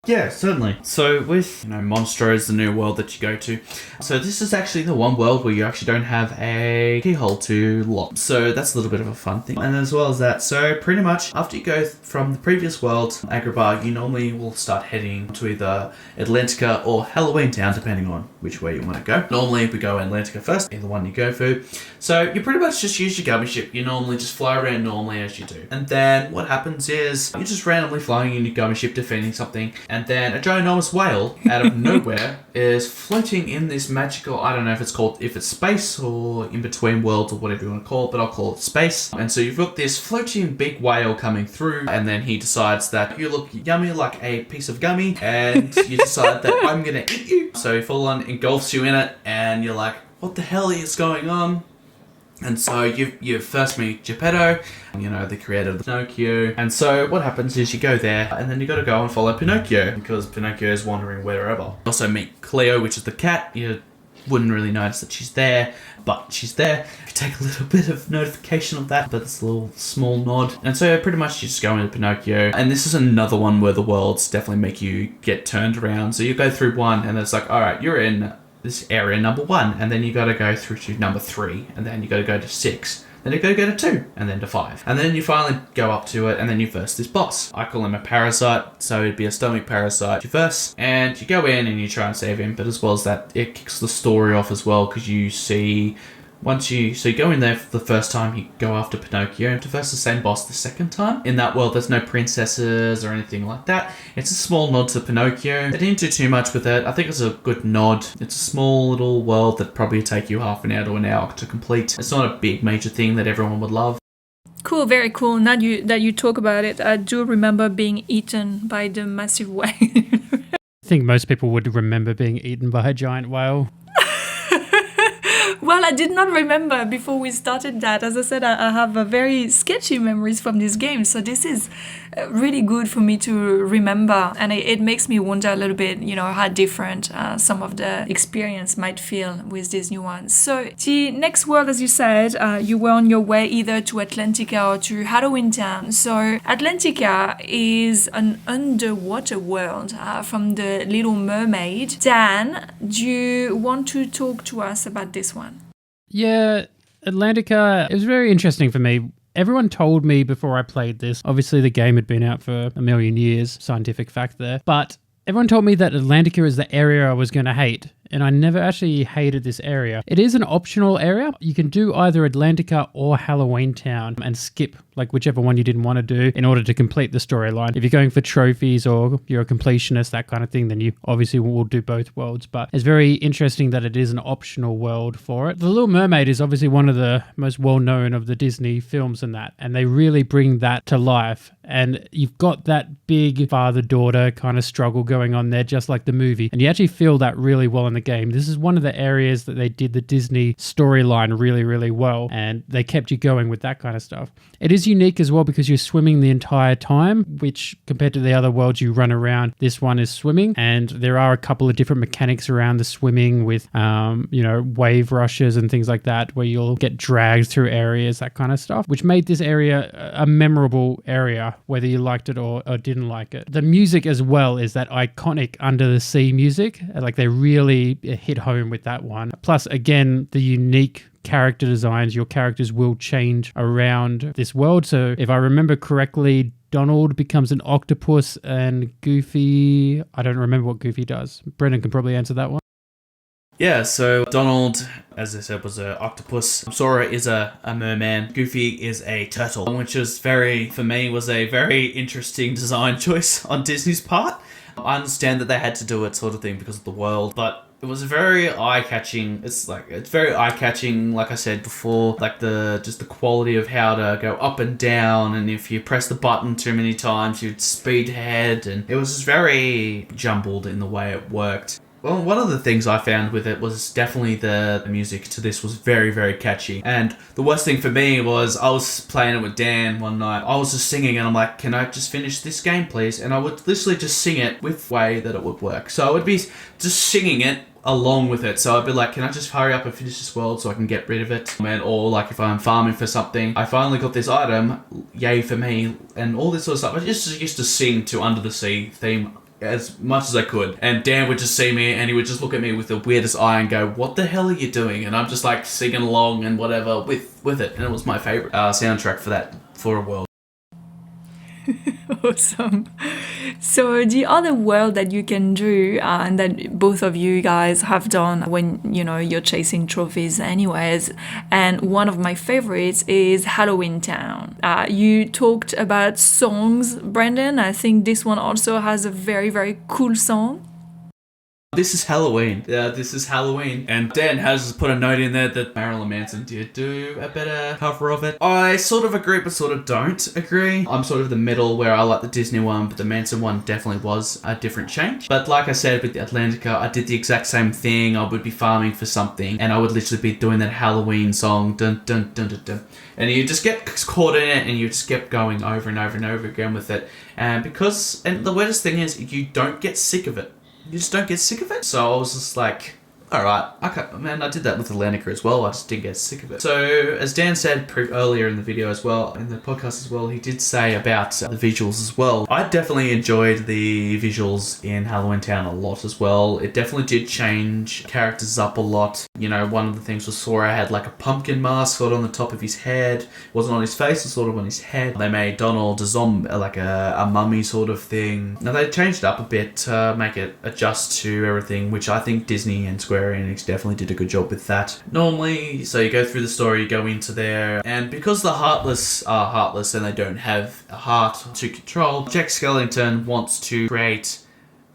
Yeah, certainly. So with, Monstro is the new world that you go to. So this is actually the one world where you actually don't have a keyhole to lock. So that's a little bit of a fun thing. And as well as that, so pretty much after you go from the previous world, Agrabah, you normally will start heading to either Atlantica or Halloween Town, depending on which way you want to go. Normally we go Atlantica first, either one you go for. So you pretty much just use your gummy ship. You normally just fly around normally as you do. And then what happens is you're just randomly flying in your gummy ship defending something. And then a ginormous whale out of nowhere is floating in this magical, I don't know if it's space or in between worlds or whatever you want to call it, but I'll call it space. And so you've got this floating big whale coming through, and then he decides that you look yummy like a piece of gummy, and you decide that I'm going to eat you. So he full on engulfs you in it, and you're like, what the hell is going on? And so you first meet Geppetto, the creator of Pinocchio. And so what happens is you go there, and then you got to go and follow Pinocchio, because Pinocchio is wandering wherever. You also meet Cleo, which is the cat. You wouldn't really notice that she's there. but she's there. You take a little bit of notification of that, but it's a little small nod. And so pretty much you just go into Pinocchio. And this is another one where the worlds definitely make you get turned around. So you go through one and it's like, all right, you're in this area number 1, and then you got to go through to number 3, and then you got to go to 6. Then you go to 2, and then to 5. And then you finally go up to it, and then you verse this boss. I call him a parasite, so it'd be a stomach parasite. You verse, and you go in and you try and save him, but as well as that, it kicks the story off as well, because you see... So you go in there for the first time, you go after Pinocchio, and to verse the same boss the second time. In that world, there's no princesses or anything like that. It's a small nod to Pinocchio. They didn't do too much with it. I think it's a good nod. It's a small little world that probably take you half an hour to an hour to complete. It's not a big major thing that everyone would love. Cool, very cool. Now that you talk about it, I do remember being eaten by the massive whale. I think most people would remember being eaten by a giant whale. Well, I did not remember before we started that. As I said, I have a very sketchy memories from this game. So this is really good for me to remember. And it makes me wonder a little bit, how different some of the experience might feel with these new ones. So the next world, as you said, you were on your way either to Atlantica or to Halloween Town. So Atlantica is an underwater world from the Little Mermaid. Dan, do you want to talk to us about this one? Yeah, Atlantica, it was very interesting for me. Everyone told me before I played this, obviously the game had been out for a million years, scientific fact there, but everyone told me that Atlantica is the area I was going to hate. And I never actually hated this area. It is an optional area. You can do either Atlantica or Halloween Town and skip like whichever one you didn't want to do in order to complete the storyline. If you're going for trophies or you're a completionist, that kind of thing, then you obviously will do both worlds. But it's very interesting that it is an optional world for it. The Little Mermaid is obviously one of the most well-known of the Disney films and they really bring that to life. And you've got that big father-daughter kind of struggle going on there, just like the movie. And you actually feel that really well in the game. This is one of the areas that they did the Disney storyline really, really well. And they kept you going with that kind of stuff. It is unique as well because you're swimming the entire time, which compared to the other worlds you run around, this one is swimming. And there are a couple of different mechanics around the swimming with, wave rushes and things like that, where you'll get dragged through areas, that kind of stuff, which made this area a memorable area, whether you liked it or didn't like it. The music as well is that iconic Under the Sea music. Like they really hit home with that one. Plus, again, the unique character designs. Your characters will change around this world. So if I remember correctly, Donald becomes an octopus and Goofy, I don't remember what Goofy does. Brendan can probably answer that one. Yeah, so Donald, as I said, was an octopus. Sora is a merman. Goofy is a turtle, which was for me, was a very interesting design choice on Disney's part. I understand that they had to do it sort of thing because of the world, but it was very eye-catching. It's very eye-catching, like I said before, like just the quality of how to go up and down, and if you press the button too many times, you'd speed ahead, and it was just very jumbled in the way it worked. Well, one of the things I found with it was definitely the music to this was very, very catchy. And the worst thing for me was I was playing it with Dan one night. I was just singing and I'm like, can I just finish this game, please? And I would literally just sing it with the way that it would work. So I would be just singing it along with it. So I'd be like, can I just hurry up and finish this world so I can get rid of it? Or like if I'm farming for something, I finally got this item, yay for me, and all this sort of stuff. I just used to sing to Under the Sea theme as much as I could, and Dan would just see me and he would just look at me with the weirdest eye and go, what the hell are you doing? And I'm just like singing along and whatever with it, and it was my favorite soundtrack for a world. Awesome. So the other world that you can do and that both of you guys have done when you're chasing trophies anyways, and one of my favorites is Halloween Town. You talked about songs, Brendan. I think this one also has a very, very cool song. This is Halloween. This is Halloween. And Dan has put a note in there that Marilyn Manson did do a better cover of it. I sort of agree, but sort of don't agree. I'm sort of the middle where I like the Disney one, but the Manson one definitely was a different change. But like I said with the Atlantica, I did the exact same thing. I would be farming for something, and I would literally be doing that Halloween song, dun dun dun dun dun. And you just get caught in it, and you just kept going over and over and over again with it. And the weirdest thing is, you don't get sick of it. You just don't get sick of it. So I was just like, Alright, man, I did that with Atlantica as well, I just didn't get sick of it. So, as Dan said earlier in the video as well, in the podcast as well, he did say about the visuals as well. I definitely enjoyed the visuals in Halloween Town a lot as well. It definitely did change characters up a lot. You know, one of the things was Sora had like a pumpkin mask sort of on the top of his head. It wasn't on his face, it was sort of on his head. They made Donald a zombie, like a mummy sort of thing. Now they changed it up a bit to make it adjust to everything, which I think Disney and Square Enix definitely did a good job with that. Normally, so you go through the story, you go into there, and because the Heartless are heartless and they don't have a heart to control, Jack Skellington wants to create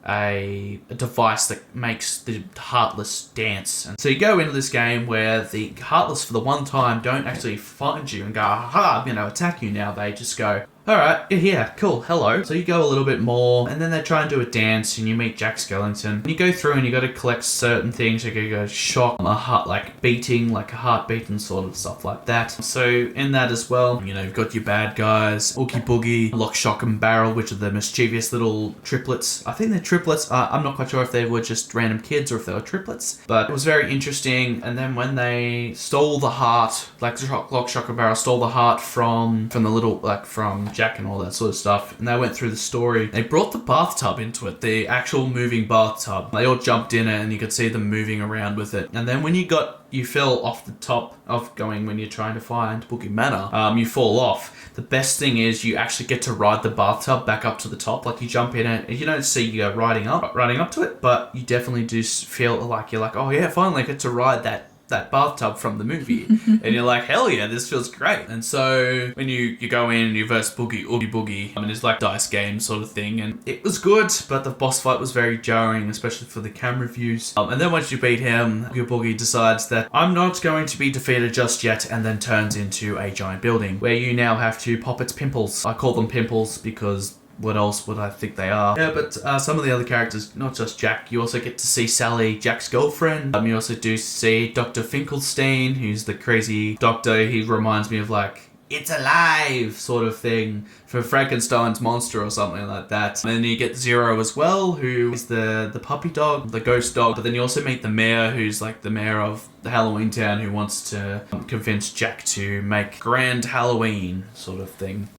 a device that makes the Heartless dance. And so you go into this game where the Heartless for the one time don't actually find you and go, aha, I'm going to attack you now. They just go, alright, you're here, cool, hello. So you go a little bit more, and then they try and do a dance, and you meet Jack Skellington. And you go through and you got to collect certain things. You go shock, a heart, like beating, like a heartbeat and sort of stuff like that. So in that as well, you know, you've got your bad guys, Oogie Boogie, Lock, Shock and Barrel, which are the mischievous little triplets. I think they're triplets. I'm not quite sure if they were just random kids or if they were triplets, but it was very interesting. And then when they stole the heart, like Lock, Shock and Barrel stole the heart from the little, like from Jack and all that sort of stuff, and they went through the story. They brought the bathtub into it, the actual moving bathtub. They all jumped in it and you could see them moving around with it. And then when you fell off the top of going, when you're trying to find Boogie Manor, you fall off. The best thing is you actually get to ride the bathtub back up to the top. Like you jump in it, and you don't see you go riding up to it, but you definitely do feel like you're like, oh yeah, finally I get to ride that bathtub from the movie. And you're like, hell yeah, this feels great. And so when you go in and you verse Oogie Boogie, I mean, it's like dice game sort of thing, and it was good, but the boss fight was very jarring, especially for the camera views. And then once you beat him, Oogie Boogie decides that I'm not going to be defeated just yet, and then turns into a giant building where you now have to pop its pimples. I call them pimples because what else would I think they are? Yeah, but some of the other characters, not just Jack, you also get to see Sally, Jack's girlfriend. You also do see Dr. Finkelstein, who's the crazy doctor. He reminds me of like, it's alive sort of thing for Frankenstein's monster or something like that. And then you get Zero as well, who is the puppy dog, the ghost dog. But then you also meet the mayor, who's like the mayor of the Halloween Town, who wants to convince Jack to make grand Halloween sort of thing.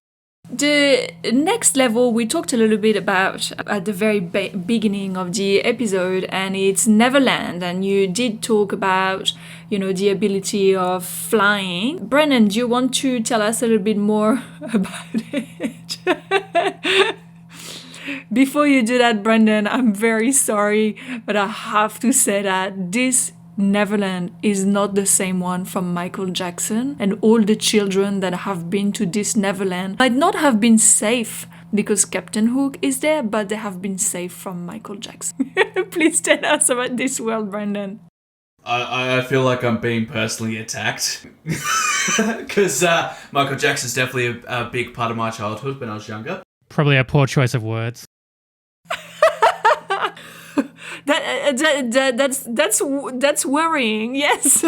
The next level we talked a little bit about at the very beginning of the episode, and it's Neverland, and you did talk about, you know, the ability of flying. Brennan, do you want to tell us a little bit more about it? Before you do that, Brendan, I'm very sorry, but I have to say that this Neverland is not the same one from Michael Jackson, and all the children that have been to this Neverland might not have been safe because Captain Hook is there, but they have been safe from Michael Jackson. Please tell us about this world, Brandon. I feel like I'm being personally attacked because Michael Jackson's definitely a big part of my childhood when I was younger. Probably a poor choice of words. That's worrying, yes.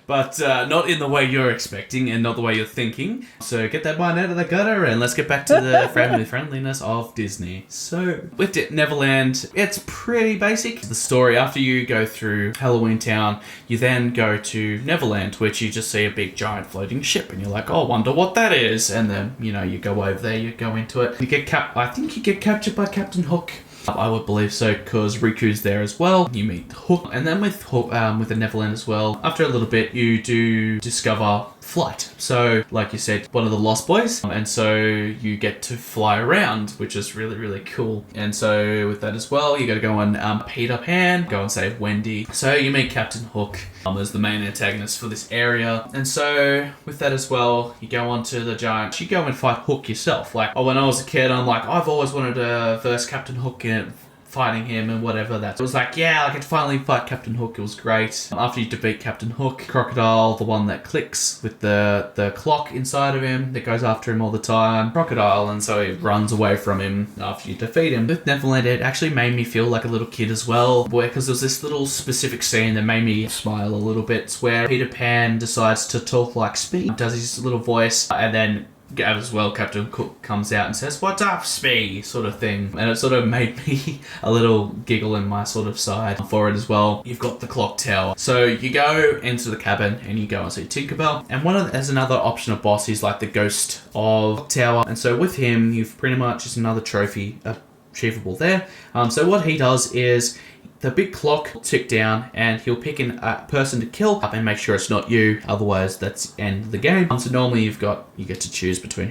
But not in the way you're expecting and not the way you're thinking. So get that mind out of the gutter and let's get back to the family friendliness of Disney. So with Neverland, it's pretty basic. The story, after you go through Halloween Town, you then go to Neverland, which you just see a big giant floating ship and you're like, oh, wonder what that is. And then, you know, you go over there, you go into it. I think you get captured by Captain Hook. I would believe so, because Riku's there as well. You meet Hook, and then with Hook, with the Neverland as well, after a little bit, you do discover flight. So, like you said, one of the Lost Boys, and so you get to fly around, which is really, really cool. And so with that as well, you got to go and Peter Pan, go and save Wendy. So you meet Captain Hook as the main antagonist for this area. And so with that as well, you go onto the giant, you go and fight Hook yourself. Like, oh, when I was a kid, I'm like, I've always wanted to verse Captain Hook in fighting him and whatever. That it was like, yeah, I could finally fight Captain Hook. It was great. After you defeat Captain Hook, Crocodile, the one that clicks with the clock inside of him that goes after him all the time, Crocodile, and so he runs away from him after you defeat him. With Neverland, it actually made me feel like a little kid as well, because there's this little specific scene that made me smile a little bit. It's where Peter Pan decides to talk like Speed, does his little voice, and then as well, Captain Cook comes out and says, "What's up, Spee?" sort of thing. And it sort of made me a little giggle in my sort of side for it as well. You've got the clock tower. So you go into the cabin and you go and see Tinkerbell. And there's another option of boss. He's like the ghost of clock tower. And so with him, you've pretty much, it's another trophy achievable there. So what he does is, the big clock will tick down and he'll pick a person to kill up and make sure it's not you, otherwise that's the end of the game. So normally you get to choose between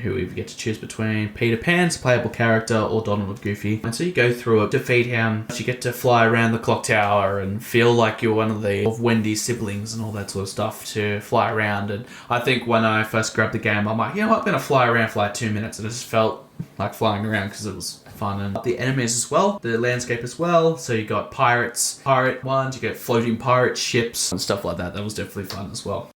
Peter Pan's playable character or Donald or Goofy. And so you go through it, defeat him, you get to fly around the clock tower and feel like you're one of Wendy's siblings and all that sort of stuff to fly around. And I think when I first grabbed the game, I'm like, you know what, I'm going to fly around for like 2 minutes, and it just felt like flying around because it was fun. And the enemies as well, the landscape as well. So you got pirate ones, you get floating pirate ships and stuff like that. That was definitely fun as well.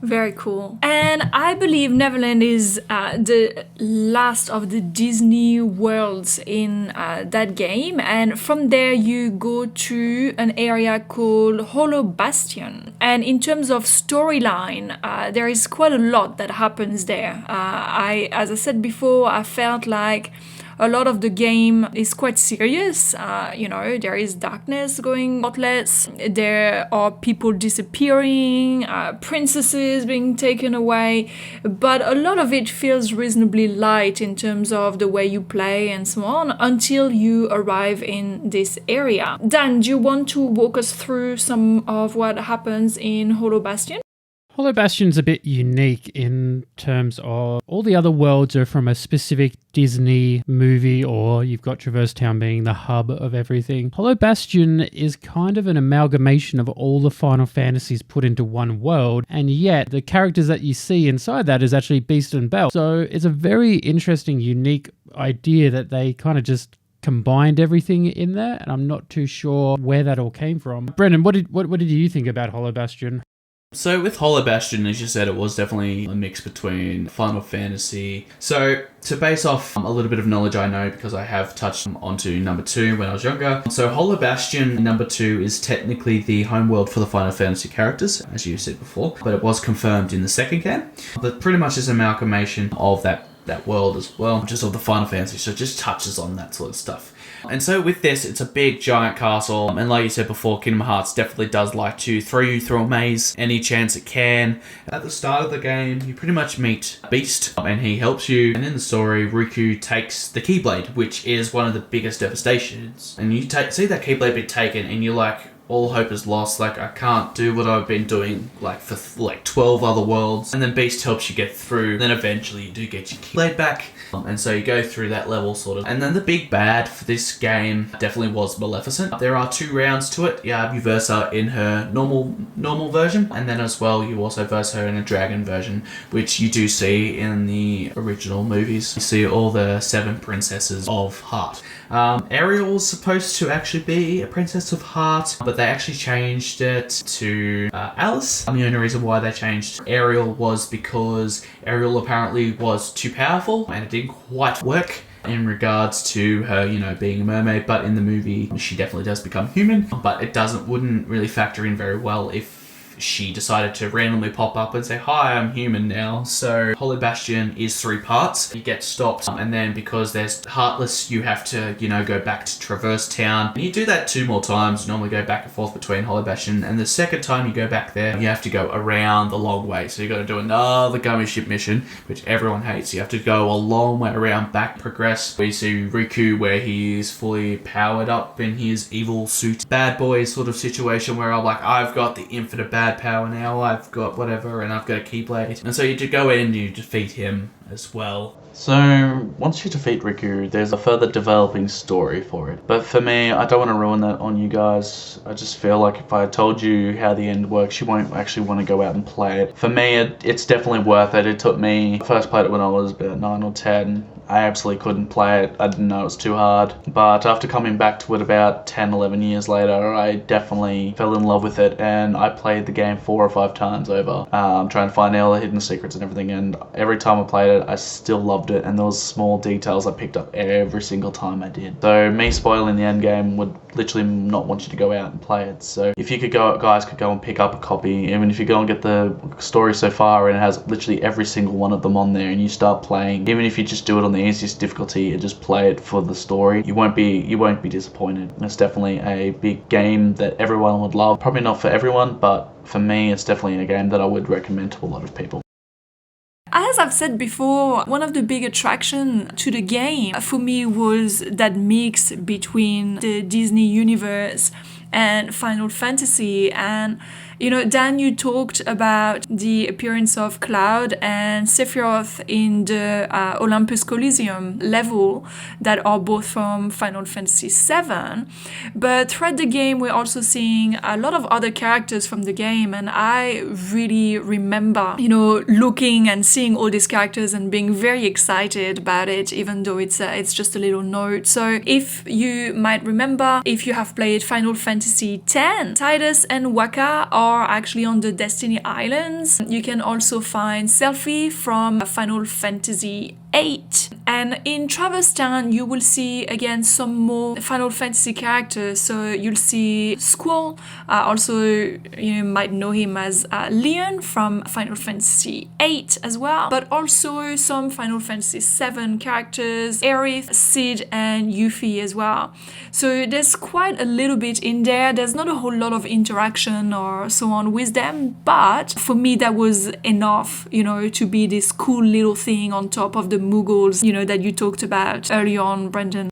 Very cool. And I believe Neverland is the last of the Disney worlds in that game. And from there you go to an area called Hollow Bastion. And in terms of storyline, there is quite a lot that happens there. As I said before, I felt like a lot of the game is quite serious. There is darkness going outlets. There are people disappearing, princesses being taken away. But a lot of it feels reasonably light in terms of the way you play and so on until you arrive in this area. Dan, do you want to walk us through some of what happens in Hollow Bastion? Hollow Bastion's a bit unique in terms of all the other worlds are from a specific Disney movie, or you've got Traverse Town being the hub of everything. Hollow Bastion is kind of an amalgamation of all the Final Fantasies put into one world, and yet the characters that you see inside that is actually Beast and Belle. So it's a very interesting, unique idea that they kind of just combined everything in there, and I'm not too sure where that all came from. Brendan, what did you think about Hollow Bastion? So with Hollow Bastion, as you said, it was definitely a mix between Final Fantasy. So to base off a little bit of knowledge I know, because I have touched onto number 2 when I was younger. So Hollow Bastion number 2 is technically the homeworld for the Final Fantasy characters, as you said before, but it was confirmed in the second game. But pretty much is an amalgamation of that world as well, just of the Final Fantasy, so it just touches on that sort of stuff. And so with this, it's a big giant castle, and like you said before, Kingdom Hearts definitely does like to throw you through a maze any chance it can. At the start of the game, you pretty much meet Beast, and he helps you, and in the story, Riku takes the Keyblade, which is one of the biggest devastations, and you see that Keyblade be taken, and you're like, all hope is lost, like I can't do what I've been doing like for 12 other worlds. And then Beast helps you get through, then eventually you do get your Keyblade back, and so you go through that level sort of. And then the big bad for this game definitely was Maleficent. There are 2 rounds to it. You verse her in her normal version, and then as well you also verse her in a dragon version, which you do see in the original movies. You see all the 7 princesses of Heart. Ariel was supposed to actually be a princess of Heart, but they actually changed it to Alice. The only reason why they changed Ariel was because Ariel apparently was too powerful and it didn't quite work in regards to her, being a mermaid. But in the movie, she definitely does become human, but it wouldn't really factor in very well if she decided to randomly pop up and say, "Hi, I'm human now." So Hollow Bastion is 3 parts. You get stopped, and then because there's Heartless, you have to, go back to Traverse Town. And you do that 2 more times. You normally go back and forth between Hollow Bastion, and the second time you go back there, you have to go around the long way. So you got to do another gummy ship mission, which everyone hates. You have to go a long way around, back progress. We see Riku where he is fully powered up in his evil suit. Bad boy sort of situation where I'm like, I've got the infinite bad power now, I've got whatever, and I've got a Keyblade. And so you go in and you defeat him as well. So once you defeat Riku, there's a further developing story for it. But for me, I don't want to ruin that on you guys. I just feel like if I told you how the end works, you won't actually want to go out and play it. For me, it's definitely worth it. It took me, I first played it when I was about 9 or 10. I absolutely couldn't play it. I didn't know it was too hard. But after coming back to it about 10, 11 years later, I definitely fell in love with it, and I played the game 4 or 5 times over, trying to find all the hidden secrets and everything, and every time I played it, I still loved loved it, and there was small details I picked up every single time I did. So me spoiling the end game would literally not want you to go out and play it. So if you guys could go and pick up a copy, even if you go and get the story so far and it has literally every single one of them on there, and you start playing, even if you just do it on the easiest difficulty and just play it for the story, you won't be disappointed. It's definitely a big game that everyone would love. Probably not for everyone, but for me, it's definitely a game that I would recommend to a lot of people. As I've said before, one of the big attractions to the game for me was that mix between the Disney universe and Final Fantasy. And Dan, you talked about the appearance of Cloud and Sephiroth in the Olympus Coliseum level that are both from Final Fantasy VII. But throughout the game, we're also seeing a lot of other characters from the game. And I really remember, looking and seeing all these characters and being very excited about it, even though it's just a little note. So if you might remember, if you have played Final Fantasy X, Tidus and Waka are actually on the Destiny Islands. You can also find Selphie from Final Fantasy VIII. And in Traverse Town, you will see again some more Final Fantasy characters. So you'll see Squall. Also, you might know him as Leon from Final Fantasy VIII as well. But also some Final Fantasy VII characters, Aerith, Cid, and Yuffie as well. So there's quite a little bit in there. There's not a whole lot of interaction or so on with them. But for me, that was enough, to be this cool little thing on top of the Moogles, that you talked about early on, Brendan.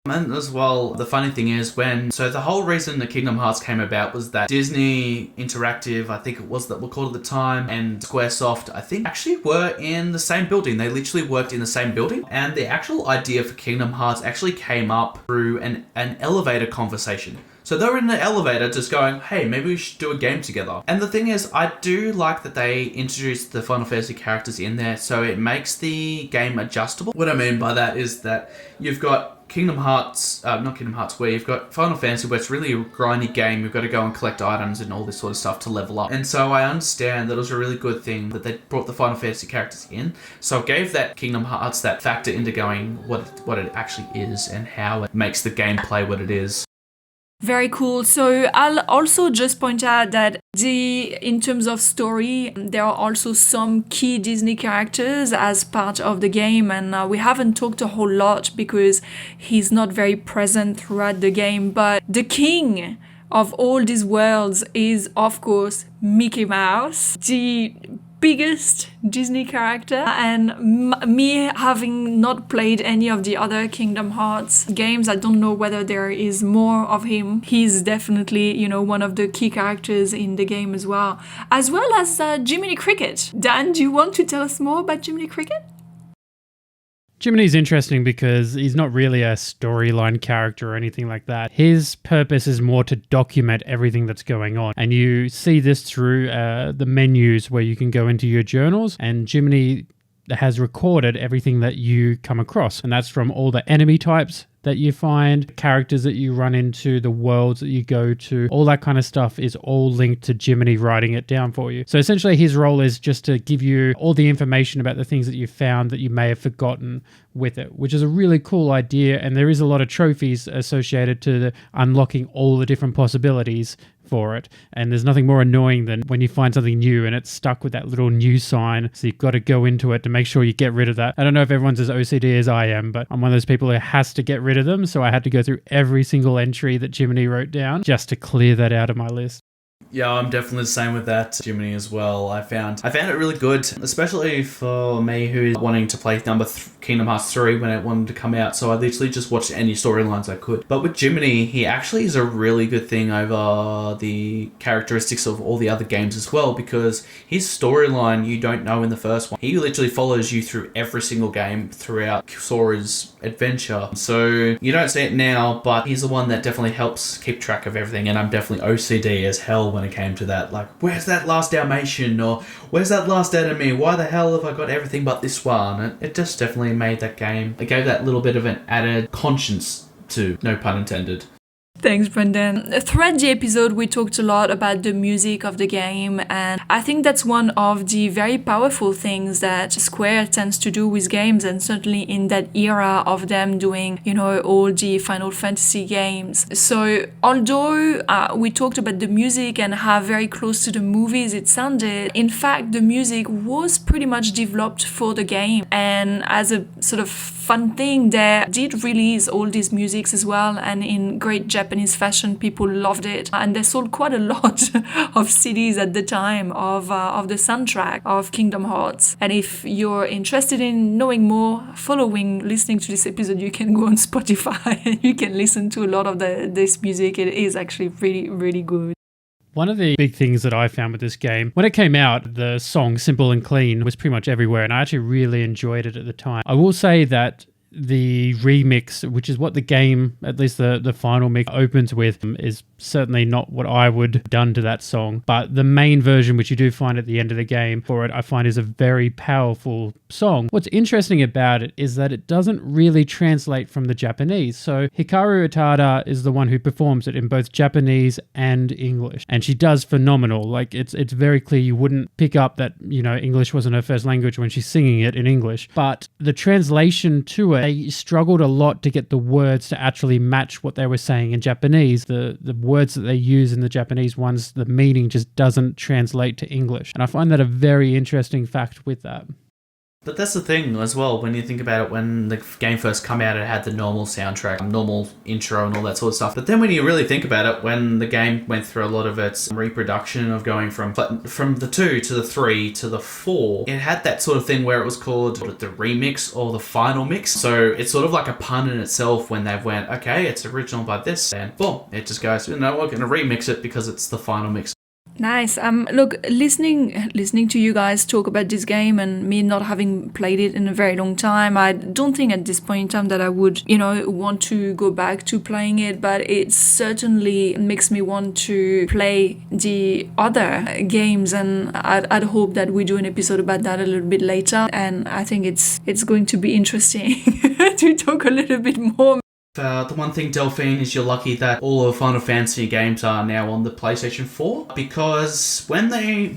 And as well, the funny thing is so the whole reason the Kingdom Hearts came about was that Disney Interactive, I think it was that we called at the time, and Squaresoft, I think, actually were in the same building. They literally worked in the same building. And the actual idea for Kingdom Hearts actually came up through an elevator conversation. So they were in the elevator just going, hey, maybe we should do a game together. And the thing is, I do like that they introduced the Final Fantasy characters in there, so it makes the game adjustable. What I mean by that is that you've got where you've got Final Fantasy, where it's really a grindy game. You've got to go and collect items and all this sort of stuff to level up. And so I understand that it was a really good thing that they brought the Final Fantasy characters in. So it gave that Kingdom Hearts that factor into going what it actually is and how it makes the gameplay what it is. Very cool. So I'll also just point out that in terms of story, there are also some key Disney characters as part of the game, and we haven't talked a whole lot because he's not very present throughout the game. But the king of all these worlds is, of course, Mickey Mouse, the biggest Disney character. And me having not played any of the other Kingdom Hearts games, I don't know whether there is more of him. He's definitely, one of the key characters in the game as well as Jiminy Cricket. Dan, do you want to tell us more about Jiminy Cricket? Jiminy's interesting because he's not really a storyline character or anything like that. His purpose is more to document everything that's going on. And you see this through the menus where you can go into your journals, and Jiminy has recorded everything that you come across. And that's from all the enemy types that you find, characters that you run into, the worlds that you go to, all that kind of stuff is all linked to Jiminy writing it down for you. So essentially his role is just to give you all the information about the things that you found that you may have forgotten with it, which is a really cool idea. And there is a lot of trophies associated to unlocking all the different possibilities for it. And there's nothing more annoying than when you find something new and it's stuck with that little new sign. So you've got to go into it to make sure you get rid of that. I don't know if everyone's as OCD as I am, but I'm one of those people who has to get rid of them. So I had to go through every single entry that Jiminy wrote down just to clear that out of my list. Yeah, I'm definitely the same with that, Jiminy, as well. I found it really good, especially for me who's wanting to play Kingdom Hearts 3 when it wanted to come out, so I literally just watched any storylines I could. But with Jiminy, he actually is a really good thing over the characteristics of all the other games as well, because his storyline you don't know in the first one. He literally follows you through every single game throughout Sora's adventure. So you don't see it now, but he's the one that definitely helps keep track of everything, and I'm definitely OCD as hell when it came to that. Like, where's that last Dalmatian? Or where's that last enemy? Why the hell have I got everything but this one? And it just definitely made that game, it gave that little bit of an added conscience to, no pun intended. Thanks, Brendan. Throughout the episode, we talked a lot about the music of the game, and I think that's one of the very powerful things that Square tends to do with games, and certainly in that era of them doing, all the Final Fantasy games. So, although we talked about the music and how very close to the movies it sounded, in fact, the music was pretty much developed for the game. And as a sort of fun thing, they did release all these musics as well, and in great Japanese fashion, people loved it, and they sold quite a lot of CDs at the time of the soundtrack of Kingdom Hearts. And if you're interested in knowing more, listening to this episode, you can go on Spotify and you can listen to a lot of this music. It is actually really, really good. One of the big things that I found with this game, when it came out, the song Simple and Clean was pretty much everywhere, and I actually really enjoyed it at the time. I will say that the remix, which is what the game, at least the final mix, opens with, is certainly not what I would have done to that song. But the main version, which you do find at the end of the game for it, I find is a very powerful song. What's interesting about it is that it doesn't really translate from the Japanese. So Hikaru Utada is the one who performs it in both Japanese and English. And she does phenomenal. Like, it's very clear you wouldn't pick up that, English wasn't her first language when she's singing it in English. But the translation to it, they struggled a lot to get the words to actually match what they were saying in Japanese. The words that they use in the Japanese ones, the meaning just doesn't translate to English. And I find that a very interesting fact with that. But that's the thing as well, when you think about it, when the game first came out, it had the normal soundtrack, normal intro and all that sort of stuff. But then when you really think about it, when the game went through a lot of its reproduction of going from the 2 to the 3 to the 4, it had that sort of thing where it was called the remix or the final mix. So it's sort of like a pun in itself when they went, okay, it's original by this, and boom, it just goes, we're going to remix it because it's the final mix. Nice. Look, listening to you guys talk about this game and me not having played it in a very long time, I don't think at this point in time that I would, want to go back to playing it, but it certainly makes me want to play the other games, and I'd hope that we do an episode about that a little bit later, and I think it's going to be interesting to talk a little bit more. The one thing, Delphine, is you're lucky that all of Final Fantasy games are now on the PlayStation 4, because when Netsura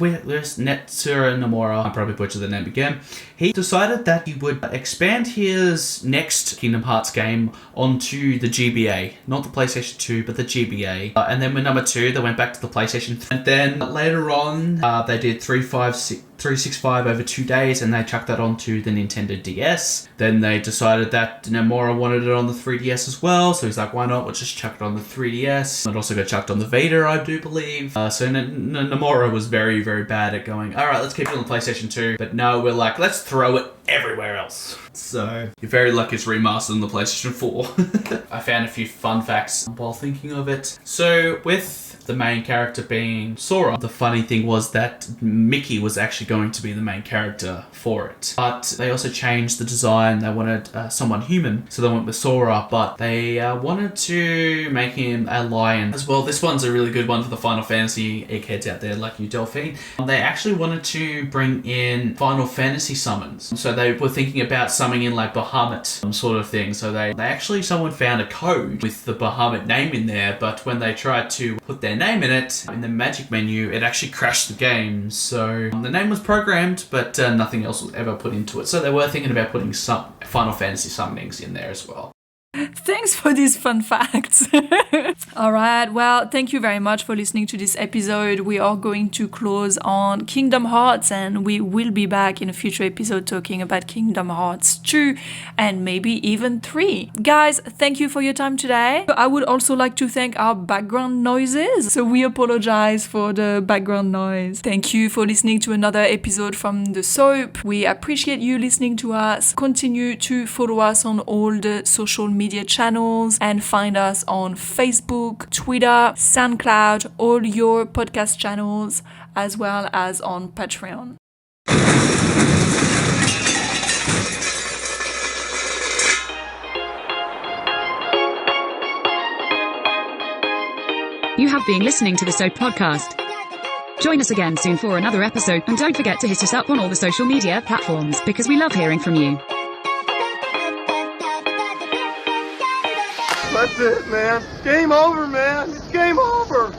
Nomura, I probably butchered the name again, he decided that he would expand his next Kingdom Hearts game onto the GBA. Not the PlayStation 2, but the GBA. And then with number 2, they went back to the PlayStation 3. And then later on, they did 365 over 2 days, and they chucked that onto the Nintendo DS. Then they decided that Nomura wanted it on the 3DS as well, so he's like, why not? We'll just chuck it on the 3DS. It also got chucked on the Vita, I do believe. So Nomura was very, very bad at going, alright, let's keep it on the PlayStation 2. But no, we're like, let's throw it everywhere else. So you're very lucky it's remastered on the PlayStation 4. I found a few fun facts while thinking of it. So with the main character being Sora, the funny thing was that Mickey was actually going to be the main character for it. But they also changed the design. They wanted someone human, so they went with Sora, but they wanted to make him a lion as well. This one's a really good one for the Final Fantasy eggheads out there like you, Delphine. They actually wanted to bring in Final Fantasy summons. So they were thinking about summoning in like Bahamut sort of thing. So someone found a code with the Bahamut name in there, but when they tried to put their name in it, in the magic menu, it actually crashed the game. So the name was programmed, but nothing else was ever put into it. So they were thinking about putting some Final Fantasy summonings in there as well. Thanks for these fun facts. All right. Well, thank you very much for listening to this episode. We are going to close on Kingdom Hearts, and we will be back in a future episode talking about Kingdom Hearts 2 and maybe even 3. Guys, thank you for your time today. I would also like to thank our background noises. So we apologize for the background noise. Thank you for listening to another episode from the S.O.A.P. We appreciate you listening to us. Continue to follow us on all the social media channels and find us on Facebook, Twitter, SoundCloud, all your podcast channels, as well as on Patreon. You have been listening to the S.O.A.P podcast. Join us again soon for another episode, and don't forget to hit us up on all the social media platforms, because we love hearing from you. That's it, man. Game over, man. It's game over.